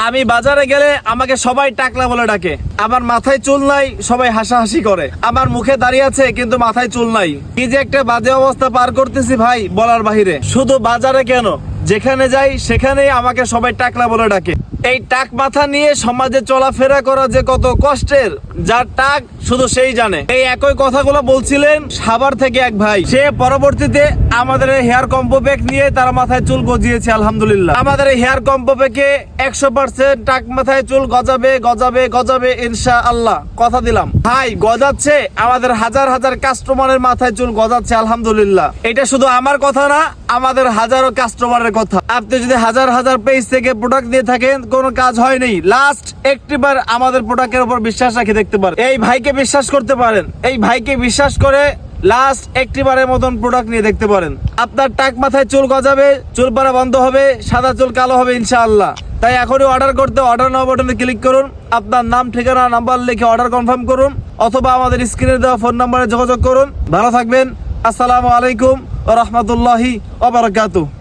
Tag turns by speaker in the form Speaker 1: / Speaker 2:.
Speaker 1: আমি বাজারে গেলে আমাকে সবাই টাকলা বলে ডাকে। আমার মাথায় চুল নাই, সবাই হাসাহাসি করে। আমার মুখে দাঁড়িয়ে আছে কিন্তু মাথায় চুল নাই। কি যে একটা বাজে অবস্থা পার করতেছি ভাই, বলার বাহিরে। শুধু বাজারে কেন, যেখানে যাই সেখানেই আমাকে সবাই টাকলা বলে ডাকে। এই টাক মাথা নিয়ে সমাজে চলাফেরা করা যে কত কষ্টের, যার টাক শুধু সেই জানে। এই একই কথাগুলো বলছিলেন সাভার থেকে এক ভাই। সে পরবর্তীতে আমাদের এই হেয়ার কম্বো প্যাক নিয়ে তার মাথায় চুল গজিয়েছে। আলহামদুলিল্লাহ, আমাদের এই হেয়ার কম্বো প্যাকে 100% টাক মাথায় চুল গজাবে গজাবে গজাবে ইনশাআল্লাহ, কথা দিলাম। ভাই গজাচ্ছে, আমাদের হাজার হাজার কাস্টমারের মাথায় চুল গজাচ্ছে আলহামদুলিল্লাহ। এটা শুধু আমার কথা না, আমাদের হাজারো কাস্টমারের কথা। আপনি যদি হাজার হাজার পেজ থেকে প্রোডাক্ট দিয়ে থাকেন, কোনো কাজ হয়নি, লাস্ট একটিবার আমাদের প্রোডাক্টের উপর বিশ্বাস রাখে দেখতে পারেন। এই ভাইকে বিশ্বাস করতে পারেন, এই ভাইকে বিশ্বাস করে লাস্ট একটিবারের মতন প্রোডাক্ট নিয়ে দেখতে পারেন। আপনার টাক মাথায় চুল গজাবে, চুল পড়া বন্ধ হবে, সাদা চুল কালো হবে ইনশাআল্লাহ। তাই এখনই অর্ডার করতে অর্ডার নাও বাটনে ক্লিক করুন। আপনার নাম, ঠিকানা, নাম্বার লিখে অর্ডার কনফার্ম করুন, অথবা আমাদের স্ক্রিনে দেওয়া ফোন নাম্বারে যোগাযোগ করুন। ভালো থাকবেন। আসসালামু আলাইকুম ওয়া রাহমাতুল্লাহি ওয়া বারাকাতুহু।